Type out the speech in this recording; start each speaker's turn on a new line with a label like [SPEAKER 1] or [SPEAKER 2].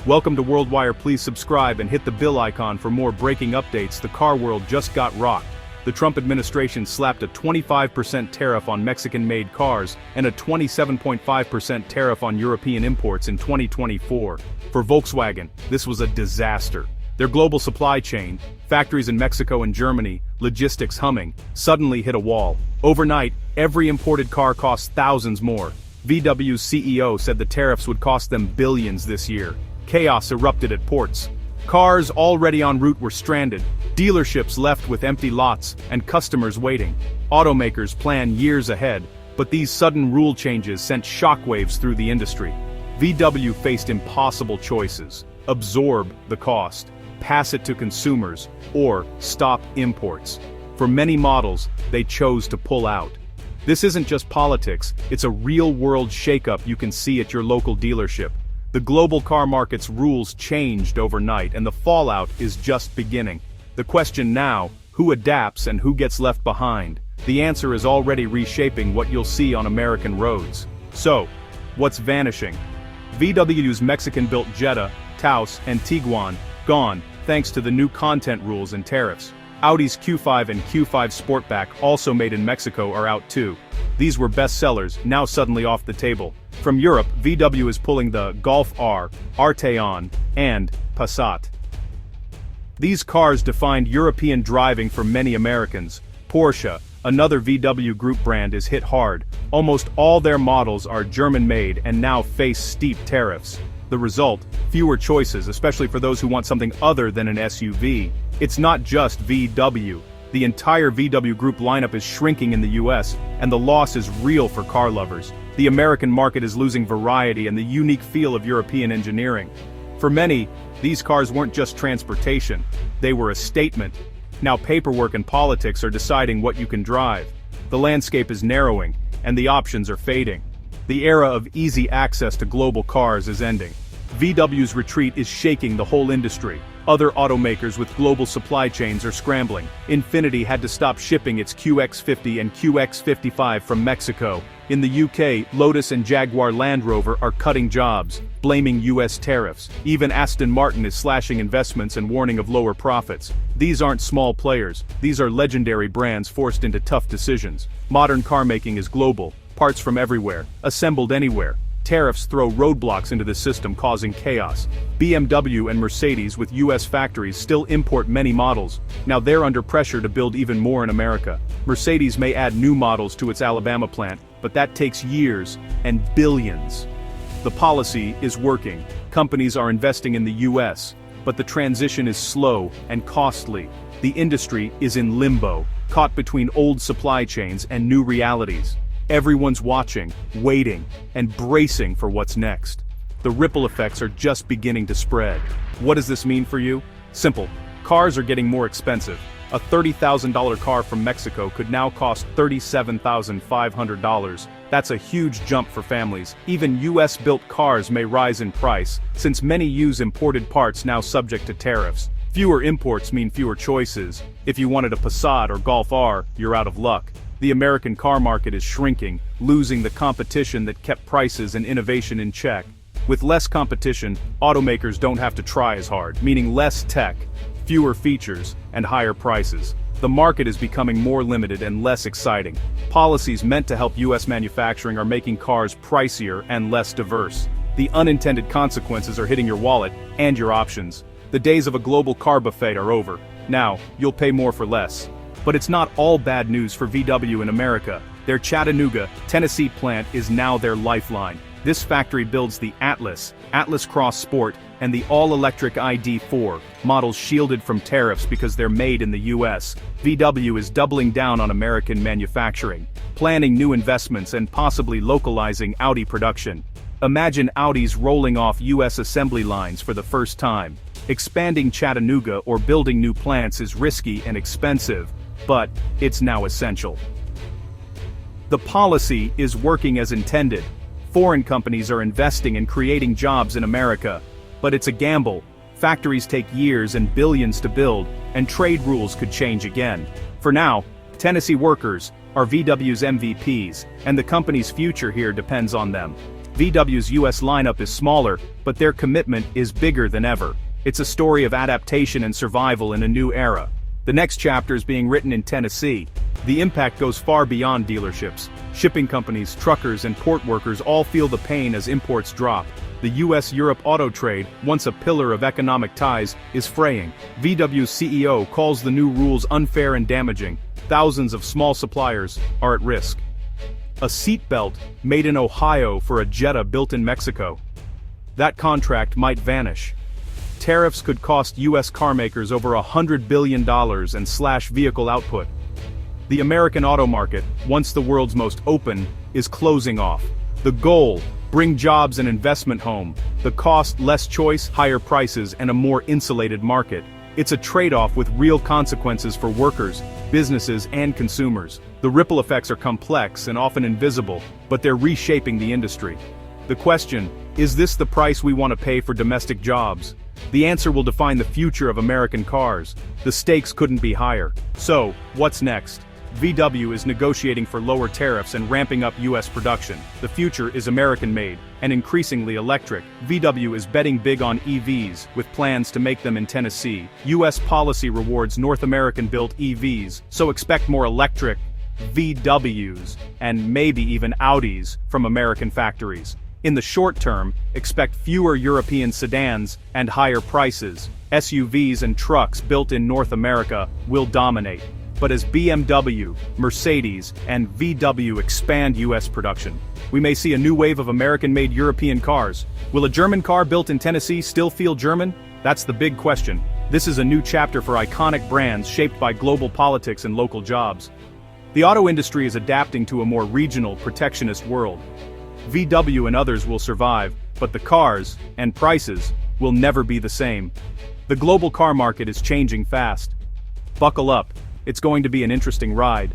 [SPEAKER 1] Welcome to WorldWire. Please subscribe and hit the bell icon for more breaking updates. The car world just got rocked. The Trump administration slapped a 25% tariff on Mexican-made cars and a 27.5% tariff on European imports in 2024. For Volkswagen, this was a disaster. Their global supply chain, factories in Mexico and Germany, logistics humming, suddenly hit a wall. Overnight, every imported car cost thousands more. VW's CEO said the tariffs would cost them billions this year. Chaos erupted at ports. Cars already en route were stranded, dealerships left with empty lots, and customers waiting. Automakers plan years ahead, but these sudden rule changes sent shockwaves through the industry. VW faced impossible choices: absorb the cost, pass it to consumers, or stop imports. For many models, they chose to pull out. This isn't just politics, it's a real-world shakeup you can see at your local dealership. The global car market's rules changed overnight, and the fallout is just beginning. The question now, who adapts and who gets left behind? The answer is already reshaping what you'll see on American roads. So, what's vanishing? VW's Mexican-built Jetta, Taos, and Tiguan, gone, thanks to the new content rules and tariffs. Audi's Q5 and Q5 Sportback, also made in Mexico, are out too. These were bestsellers, now suddenly off the table. From Europe, VW is pulling the Golf R, Arteon, and Passat. These cars defined European driving for many Americans. Porsche, another VW Group brand, is hit hard. Almost all their models are German-made and now face steep tariffs. The result, fewer choices, especially for those who want something other than an SUV. It's not just VW. The entire VW Group lineup is shrinking in the US, and the loss is real for car lovers. The American market is losing variety and the unique feel of European engineering. For many, these cars weren't just transportation, they were a statement. Now paperwork and politics are deciding what you can drive. The landscape is narrowing, and the options are fading. The era of easy access to global cars is ending. VW's retreat is shaking the whole industry. Other automakers with global supply chains are scrambling. Infiniti had to stop shipping its QX50 and QX55 from Mexico. In the UK, Lotus and Jaguar Land Rover are cutting jobs, blaming US tariffs. Even Aston Martin is slashing investments and warning of lower profits. These aren't small players, these are legendary brands forced into tough decisions. Modern car making is global, parts from everywhere, assembled anywhere. Tariffs throw roadblocks into the system, causing chaos. BMW and Mercedes with US factories still import many models. Now they're under pressure to build even more in America. Mercedes may add new models to its Alabama plant, but that takes years and billions. The policy is working. Companies are investing in the US, but the transition is slow and costly. The industry is in limbo, caught between old supply chains and new realities. Everyone's watching, waiting, and bracing for what's next. The ripple effects are just beginning to spread. What does this mean for you? Simple. Cars are getting more expensive. A $30,000 car from Mexico could now cost $37,500. That's a huge jump for families. Even US-built cars may rise in price, since many use imported parts now subject to tariffs. Fewer imports mean fewer choices. If you wanted a Passat or Golf R, you're out of luck. The American car market is shrinking, losing the competition that kept prices and innovation in check. With less competition, automakers don't have to try as hard, meaning less tech, fewer features, and higher prices. The market is becoming more limited and less exciting. Policies meant to help US manufacturing are making cars pricier and less diverse. The unintended consequences are hitting your wallet and your options. The days of a global car buffet are over. Now, you'll pay more for less. But it's not all bad news for VW in America. Their Chattanooga, Tennessee plant is now their lifeline. This factory builds the Atlas Cross Sport, and the all-electric ID.4, models shielded from tariffs because they're made in the US. VW is doubling down on American manufacturing, planning new investments and possibly localizing Audi production. Imagine Audi's rolling off US assembly lines for the first time. Expanding Chattanooga or building new plants is risky and expensive, but it's now essential. The policy is working as intended. Foreign companies are investing and creating jobs in America. But it's a gamble. Factories take years and billions to build, and trade rules could change again. For now, Tennessee workers are VW's MVPs, and the company's future here depends on them. VW's US lineup is smaller, but their commitment is bigger than ever. It's a story of adaptation and survival in a new era. The next chapter is being written in Tennessee. The impact goes far beyond dealerships. Shipping companies, truckers, and port workers all feel the pain as imports drop. The US-Europe auto trade, once a pillar of economic ties, is fraying. VW's CEO calls the new rules unfair and damaging. Thousands of small suppliers are at risk. A seatbelt made in Ohio for a Jetta built in Mexico. That contract might vanish. Tariffs could cost US carmakers over $100 billion and slash vehicle output. The American auto market, once the world's most open, is closing off. The goal: bring jobs and investment home. The cost: less choice, higher prices, and a more insulated market. It's a trade-off with real consequences for workers, businesses, and consumers. The ripple effects are complex and often invisible, but they're reshaping the industry. The question: is this the price we want to pay for domestic jobs? The answer will define the future of American cars. The stakes couldn't be higher. So, what's next? VW is negotiating for lower tariffs and ramping up US production. The future is American-made, and increasingly electric. VW is betting big on EVs, with plans to make them in Tennessee. US policy rewards North American-built EVs, so expect more electric VWs, and maybe even Audis, from American factories. In the short term, expect fewer European sedans and higher prices. SUVs and trucks built in North America will dominate. But as BMW, Mercedes, and VW expand US production, we may see a new wave of American-made European cars. Will a German car built in Tennessee still feel German? That's the big question. This is a new chapter for iconic brands shaped by global politics and local jobs. The auto industry is adapting to a more regional, protectionist world. VW and others will survive, but the cars, and prices, will never be the same. The global car market is changing fast. Buckle up, it's going to be an interesting ride.